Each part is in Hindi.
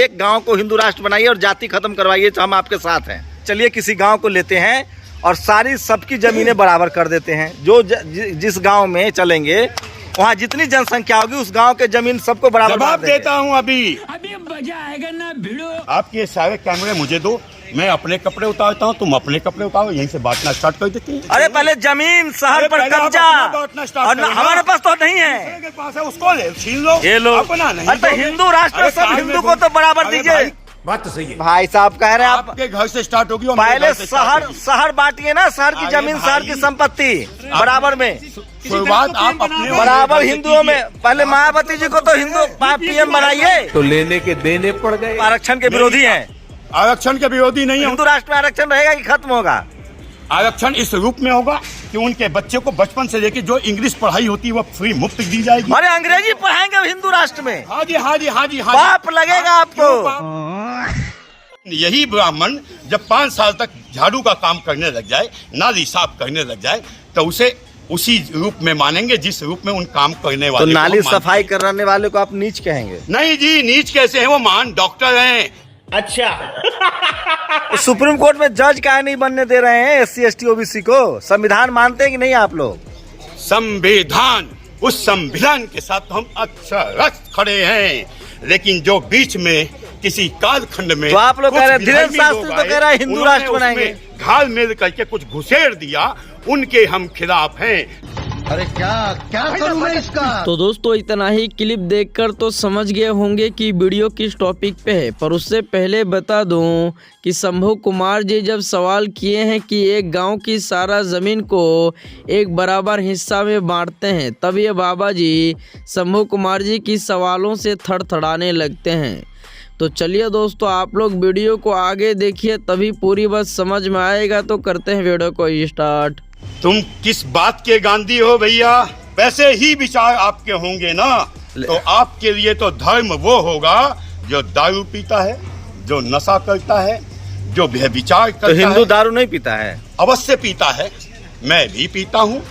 एक गांव को हिंदू राष्ट्र बनाइए और जाति खत्म करवाइए, तो हम आपके साथ हैं। चलिए किसी गांव को लेते हैं और सारी सबकी जमीनें बराबर कर देते हैं। जो जिस गांव में चलेंगे वहाँ जितनी जनसंख्या होगी उस गांव के जमीन सबको बराबर जवाब देता हूँ। अभी मजा आएगा ना भिड़ो। आपके सारे कैमरे मुझे दो, मैं अपने कपड़े उतारता हूँ, तुम अपने कपड़े उतारो, यहीं से बांटना स्टार्ट कर देते हैं। अरे पहले जमीन शहर पर कब्जा, और हमारे पास तो नहीं है। के पास है, उसको ले छीन लो, ये लो अपना नहीं। अरे तो हिंदू राष्ट्र में सब हिंदू को तो बराबर दीजिए। बात तो सही है भाई साहब कह रहे हैं आप आपके घर से स्टार्ट होगी। पहले शहर बांटिए ना, शहर की जमीन शहर की संपत्ति बराबर में, शुरुआत आप अपने बराबर हिंदुओं में। पहले मायावती जी को तो हिंदू पीएम बनाइए। तो लेने के देने पड़ गए। आरक्षण के विरोधी हैं। आरक्षण के विरोधी नहीं है। हिंदू राष्ट्र में आरक्षण रहेगा कि खत्म होगा? आरक्षण इस रूप में होगा कि उनके बच्चे को बचपन से लेकर जो इंग्लिश पढ़ाई होती है वो फ्री मुफ्त दी जाएगी। अरे अंग्रेजी पढ़ाएंगे हिंदू राष्ट्र में? हाँ जी हाँ जी हाँ जी हाँ। पाप लगेगा आपको। यही ब्राह्मण जब 5 साल तक झाड़ू का काम करने लग जाए, नाली साफ करने लग जाए, तो उसे उसी रूप में मानेंगे जिस रूप में उन काम करने वाले। तो नाली सफाई कराने वाले को आप नीच कहेंगे? नहीं जी, नीच कैसे हैं, वो महान डॉक्टर हैं। अच्छा सुप्रीम कोर्ट में जज काहे नहीं बनने दे रहे हैं SC ST OBC को? संविधान मानते हैं कि नहीं आप लोग? संविधान, उस संविधान के साथ तो हम अक्षरशः खड़े हैं, लेकिन जो बीच में किसी कालखंड में तो आप लोग कह रहे हैं धीरेन्द्र शास्त्री तो कह रहा है हिंदू राष्ट्र बनाएंगे। घाल मेल करके कुछ घुसेड़ दिया, उनके हम खिलाफ हैं। अरे क्या करूं मैं इसका? तो दोस्तों इतना ही क्लिप देखकर तो समझ गए होंगे कि वीडियो किस टॉपिक पे है, पर उससे पहले बता दूं कि शंभू कुमार जी जब सवाल किए हैं कि एक गांव की सारा ज़मीन को एक बराबर हिस्सा में बांटते हैं, तब ये बाबा जी शंभू कुमार जी की सवालों से थड़थड़ाने लगते हैं। तो चलिए दोस्तों आप लोग वीडियो को आगे देखिए, तभी पूरी बात समझ में आएगा। तो करते हैं वीडियो को स्टार्ट। तुम किस बात के गांधी हो भैया? वैसे ही विचार आपके होंगे ना, तो आपके लिए तो धर्म वो होगा जो दारू पीता है, जो नशा करता है, जो व्यभिचार करता है। तो हिंदू दारू नहीं पीता है? अवश्य पीता है, मैं भी पीता हूँ।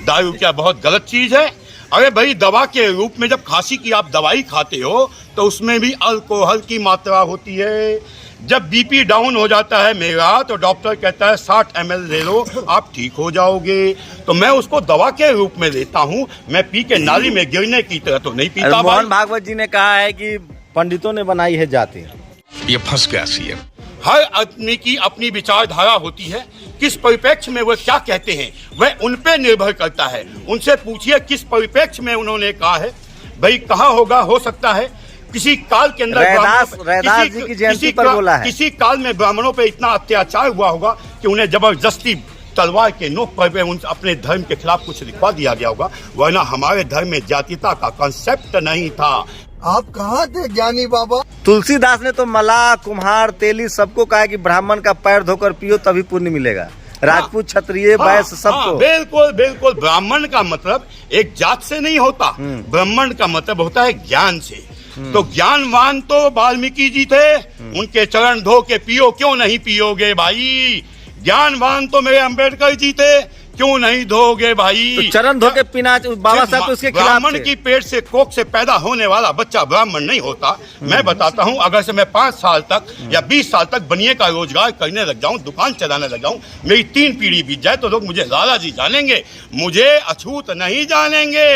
दारू क्या बहुत गलत चीज है? अरे भाई, दवा के रूप में जब खांसी की आप दवाई खाते हो तो उसमें भी अल्कोहल की मात्रा होती है। जब बीपी डाउन हो जाता है मेरा, तो डॉक्टर कहता है 60 ml ले लो, आप ठीक हो जाओगे। तो मैं उसको दवा के रूप में लेता हूँ, मैं पी के नाली में गिरने की तरह तो नहीं पीता। मोहन भागवत जी ने कहा है कि पंडितों ने बनाई है जाति। ये फंस गया सीएम। हर आदमी की अपनी विचारधारा होती है, किस परिप्रेक्ष्य में वो क्या कहते हैं वह उन पे निर्भर करता है। उनसे पूछिए किस परिप्रेक्ष्य में उन्होंने कहा है। भाई कहाँ होगा, हो सकता है किसी काल के अंदर रैदास जी की जयंती पर बोला है। किसी काल में ब्राह्मणों पे इतना अत्याचार हुआ होगा कि उन्हें जबरदस्ती तलवार के नोक पर अपने धर्म के खिलाफ कुछ लिखवा दिया गया होगा, वरना हमारे धर्म में जातीयता का कंसेप्ट नहीं था। आप कहाँ थे ज्ञानी बाबा? तुलसीदास ने तो मलाह, कुम्हार, तेली सबको कहा कि ब्राह्मण का पैर धोकर पियो तभी पुण्य मिलेगा। राजपूत, क्षत्रिय, वैश्य सबको। बिल्कुल बिल्कुल। ब्राह्मण का मतलब एक जात से नहीं होता, ब्राह्मण का मतलब होता है ज्ञान से। तो ज्ञानवान तो वाल्मीकि जी थे, उनके चरण धो के पियो, क्यों नहीं पियोगे भाई? ज्ञानवान तो मेरे अम्बेडकर जी थे, क्यों नहीं धोगे भाई? तो चरण धो के पीना बाबा साहब तो उसके खिलाफ थे। ब्राह्मण की पेट से कोख से पैदा होने वाला बच्चा ब्राह्मण नहीं होता। मैं बताता हूँ, अगर से मैं 5 साल तक या 20 साल तक बनिए का रोजगार करने लग जाऊं, दुकान चलाने लग जाऊं, मेरी 3 पीढ़ी बीत जाए तो लोग मुझे लाला जी जानेंगे, मुझे अछूत नहीं जानेंगे।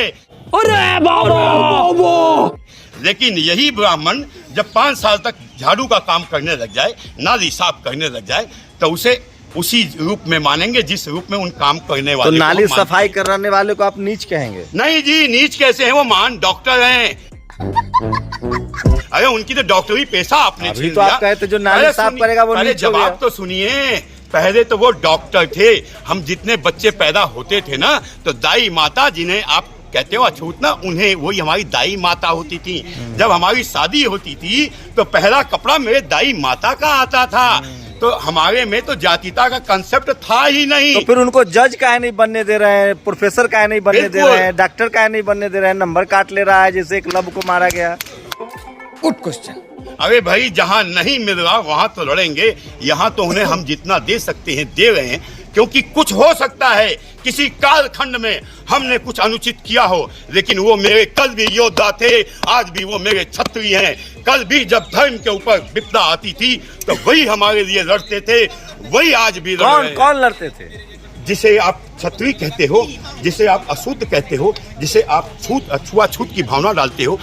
अरे बाबा! लेकिन यही ब्राह्मण जब 5 साल तक झाड़ू का काम करने लग जाए, नाली साफ करने लग जाए, तो उसे उसी रूप में मानेंगे जिस रूप में उन काम करने वाले। तो नाली सफाई कराने वाले को आप नीच कहेंगे? नहीं जी, नीच कैसे हैं, वो महान डॉक्टर हैं। अरे उनकी तो डॉक्टरी पेशा आपने अभी तो आप कहते जो नाली साफ करेगा वो नीच हो गया। जवाब तो सुनिए, पहले तो वो डॉक्टर थे। हम जितने बच्चे पैदा होते थे ना, तो दाई माता जिन्हें आप कहते हो अछूत ना, उन्हें वही हमारी दाई माता होती थी। जब हमारी शादी होती थी तो पहला कपड़ा मेरे दाई माता का आता था। तो हमारे में तो जातीयता का कंसेप्ट था ही नहीं। तो फिर उनको जज काहे नहीं बनने दे रहे हैं, प्रोफेसर काहे नहीं बनने दे रहे हैं, डॉक्टर काहे नहीं बनने दे रहे हैं? नंबर काट ले रहा है जैसे एक लब को मारा गया। Good question. अरे भाई, जहाँ नहीं मिल रहा वहाँ तो लड़ेंगे। यहाँ तो उन्हें हम जितना दे सकते हैं दे रहे हैं, क्योंकि कुछ हो सकता है किसी कालखंड में हमने कुछ अनुचित किया हो, लेकिन वो मेरे कल भी योद्धा थे, आज भी वो मेरे क्षत्रिय हैं। कल भी जब धर्म के ऊपर विपदा आती थी तो वही हमारे लिए लड़ते थे, वही आज भी लड़ रहे हैं। कौन लड़ते थे? जिसे आप क्षत्रिय कहते हो, जिसे आप अशुद्ध कहते हो, जिसे आप छुआछूत की भावना डालते हो।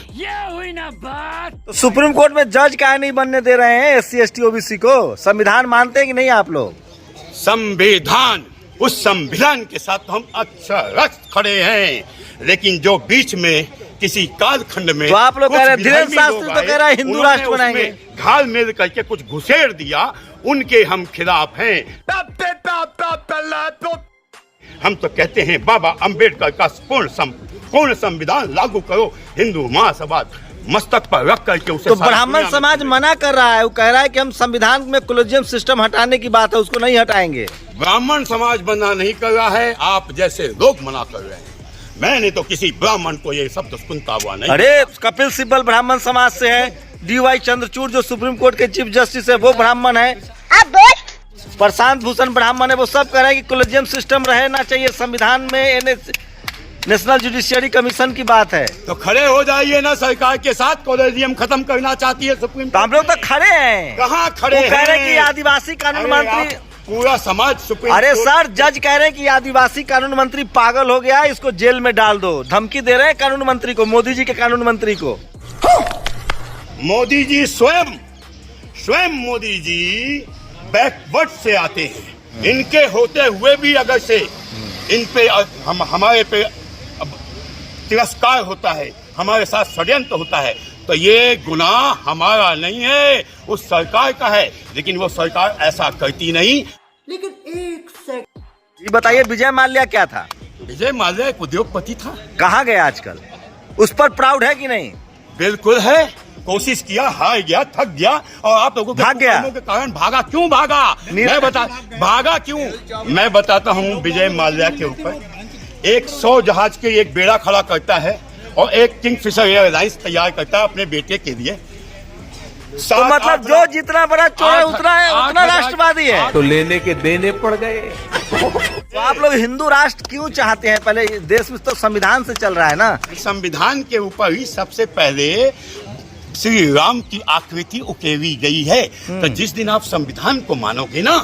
तो सुप्रीम कोर्ट में जज काहे नहीं बनने दे रहे हैं SC ST OBC को? संविधान मानते हैं कि नहीं आप लोग? संविधान, उस संविधान के साथ तो हम अक्षरशः खड़े हैं, लेकिन जो बीच में किसी कालखंड में तो आप लोग कुछ कह रहे हैं, धीरेन्द्र विधायी शास्त्री लोग तो आए, कह रहा है हिंदू उन्होंने राष्ट्र बनाएंगे। उसमें घाल मेल करके कुछ घुसेड़ दिया, उनके हम खिलाफ हैं। हम तो कहते हैं बाबा अंबेडकर का पूर्ण संविधान लागू करो, हिंदू महासभा मस्तक पर रख करके उसे तो ब्राह्मण समाज मना कर रहा है, वो कह रहा है कि हम संविधान में कोलेजियम सिस्टम हटाने की बात है, उसको नहीं हटाएंगे। ब्राह्मण समाज मना नहीं कर रहा है, आप जैसे लोग मना कर रहे हैं। मैंने तो किसी ब्राह्मण को ये शब्द सुनता हुआ नहीं। अरे कपिल सिब्बल ब्राह्मण समाज से है, DY चंद्रचूड़ जो सुप्रीम कोर्ट के चीफ जस्टिस है वो ब्राह्मण है, प्रशांत भूषण ब्राह्मण है। वो सब कह रहे हैं कि कोलेजियम सिस्टम रहना चाहिए संविधान में, नेशनल जुडिशियरी कमीशन की बात है। तो खड़े हो जाइए ना सरकार के साथ, कोलेजियम खत्म करना चाहती है सुप्रीम तो हम लोग तो खड़े हैं। कहाँ खड़े वो कह रहे हैं हैं? कि आदिवासी कानून अरे मंत्री, पूरा समाज सुप्रीम अरे कोर्ट- सर जज कह रहे हैं कि आदिवासी कानून मंत्री पागल हो गया, इसको जेल में डाल दो। धमकी दे रहे हैं कानून मंत्री को, मोदी जी के कानून मंत्री को। मोदी जी स्वयं मोदी जी बैकवर्ड से आते हैं। इनके होते हुए भी अगर से इन पे हमारे पे तिरस्कार होता है, हमारे साथ षड्यंत्र होता है, तो ये गुनाह हमारा नहीं है, उस सरकार का है। लेकिन वो सरकार ऐसा करती नहीं। ये बताइए विजय माल्या क्या था? विजय माल्या एक उद्योगपति था। कहाँ गया आजकल? उस पर प्राउड है कि नहीं? बिल्कुल है। कोशिश किया, हार गया, थक गया, और आप लोगों के भाग गया। कुकर्मों के कारण भागा। क्यों भागा? भागा क्यों? मैं बताता हूँ। विजय माल्या के ऊपर 100 जहाज के एक बेड़ा खड़ा करता है और एक किंगफिशर एयरलाइंस तैयार करता है अपने बेटे के लिए। तो मतलब जो जितना बड़ा चोर है उतना राष्ट्रवादी है। तो लेने के देने पड़ गए। तो आप लोग हिंदू राष्ट्र क्यों चाहते हैं? पहले देश में तो संविधान से चल रहा है ना। संविधान के ऊपर ही सबसे पहले श्री राम की आकृति उकेरी गई है। तो जिस दिन आप संविधान को मानोगे ना,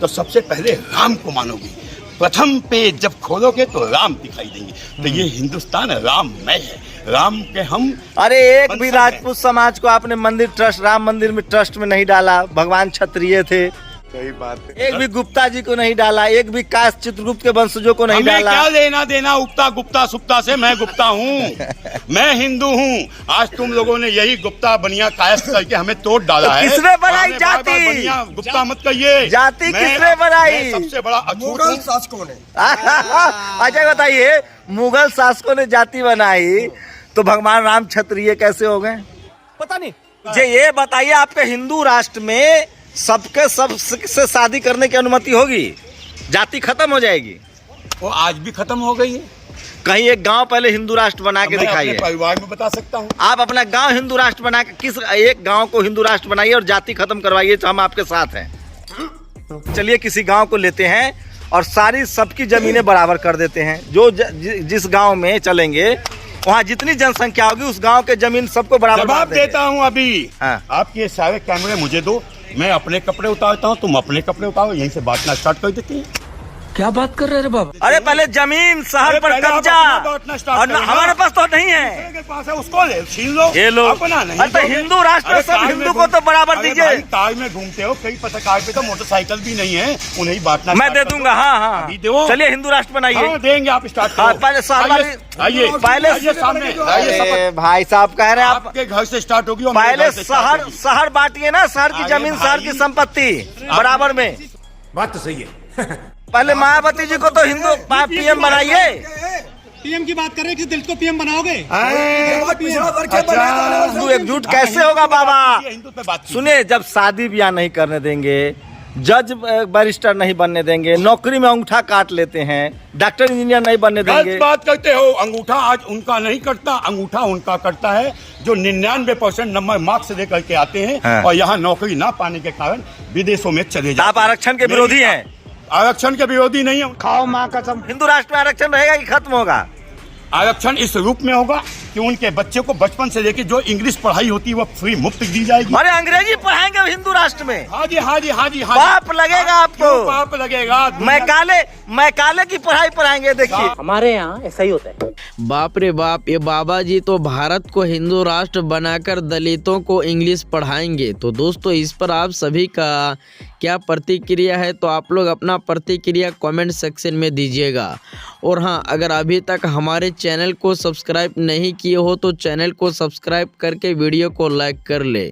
तो सबसे पहले राम को मानोगे। प्रथम पेज जब खोलोगे तो राम दिखाई देंगे। तो ये हिंदुस्तान राममय है, राम के हम। अरे एक भी राजपूत समाज को आपने मंदिर ट्रस्ट, राम मंदिर में ट्रस्ट में नहीं डाला। भगवान क्षत्रिय थे। सही बात है। एक भी गुप्ता जी को नहीं डाला, एक भी काश चित्रगुप्त के वंशजों को नहीं हमें डाला। क्या लेना देना गुप्ता सुप्ता से? मैं गुप्ता हूँ, मैं हिंदू हूँ। आज तुम लोगों ने यही गुप्ता बनिया कायस्थ करके हमें तोड़ डाला है। किसने बनाई हमें जाति? बार-बार बनिया गुप्ता मत कहिए। जाति मैं- किसने बनाई? मैं सबसे बड़ा अछूत मुगल हूँ। शासकों ने। अच्छा बताइए, मुगल शासकों ने जाति बनाई तो भगवान राम क्षत्रिय कैसे हो गए? पता नहीं। मुझे ये बताइए, आपके हिंदू राष्ट्र में सबके सब से शादी करने की अनुमति होगी? जाति खत्म हो जाएगी? वो आज भी खत्म हो गई है। कहीं एक गांव पहले हिंदू राष्ट्र बना के मैं अपने दिखाइए। परिवार में बता सकता हूँ। आप अपना गांव हिंदू राष्ट्र बना के, किस एक गांव को हिंदू राष्ट्र बनाइए और जाति खत्म करवाइए, तो हम आपके साथ हैं। चलिए किसी गांव को लेते हैं और सारी सबकी जमीनें बराबर कर देते हैं। जो जिस गांव में चलेंगे वहाँ जितनी जनसंख्या होगी उस गांव के जमीन सबको बराबर जवाब बांट देंगे। देता हूँ अभी। हाँ। आपके ये सारे कैमरे मुझे दो, मैं अपने कपड़े उतारता हूँ, तुम अपने कपड़े उतारो, यहीं से बांटना स्टार्ट कर देते हैं। क्या बात कर रहे रे बाबा? अरे पहले जमीन शहर अरे पर पहले आप कब्जा, अपना बांटना स्टार्ट और करो ना। हमारे पास तो नहीं है। दूसरे के पास है, उसको ले छीन लो। ये लो। अपना नहीं अरे तो दोगे। हिंदू राष्ट्र में अरे सब कार में हिंदू को घूम- तो बराबर अरे दीजिए। भाई, कार में घूमते हो, कई पत्रकार पे तो मोटरसाइकिल भी नहीं है, उन्हें बांटना मैं स्टार्ट दे कर दूंगा। दो। हाँ हाँ, अभी दो। चलिए हिंदू राष्ट्र बनाइए। हाँ, देंगे, आप स्टार्ट हाँ, करो। पहले शहर वाली- आइए पहले सामने आइए, अरे भाई साहब कह रहे हैं आप आपके घर से स्टार्ट होगी और मेरे पहले घर से start होगी। शहर बांटिए ना, शहर की अरे जमीन, शहर की भाई। संपत्ति बराबर में। बात तो सही है। पहले मायावती जी को तो हिंदू PM बनाइए। पीएम की बात कर रहे हैं कि दिल को पीएम बनाओगे? हिंदू एकजुट कैसे होगा बाबा? हिंदू पे बात कीजिए। सुनिए, जब शादी ब्याह नहीं करने देंगे, जज बैरिस्टर नहीं बनने देंगे, नौकरी में अंगूठा काट लेते हैं, डॉक्टर इंजीनियर नहीं बनने देंगे। गलत बात करते हो। अंगूठा आज उनका नहीं कटता, अंगूठा उनका कटता है जो 99% नंबर मार्क्स लेकर के आते हैं। हाँ। और यहाँ नौकरी ना पाने के कारण विदेशों में चले जाते आप आरक्षण के विरोधी हैं? आरक्षण के विरोधी नहीं हूँ। हिंदू राष्ट्र में आरक्षण रहेगा कि खत्म होगा? आरक्षण इस रूप में होगा कि उनके बच्चे को बचपन से लेकर जो इंग्लिश पढ़ाई होती है वो फ्री मुफ्त दी जाएगी। अरे अंग्रेजी पढ़ाएंगे हिंदू राष्ट्र में? हाँ जी हाँ जी हाँ जी हाँ। पाप लगेगा आपको। क्यों पाप लगेगा? मैं काले की पढ़ाई पढ़ाएंगे, देखिए। हमारे यहाँ ऐसा ही होता है। बाप रे बाप, ये बाबा जी तो भारत को हिंदू राष्ट्र बनाकर दलितों को इंग्लिश पढ़ाएंगे। तो दोस्तों, इस पर आप सभी का क्या प्रतिक्रिया है, तो आप लोग अपना प्रतिक्रिया कमेंट सेक्शन में दीजिएगा। और हाँ, अगर अभी तक हमारे चैनल को सब्सक्राइब नहीं किए हो तो चैनल को सब्सक्राइब करके वीडियो को लाइक कर ले।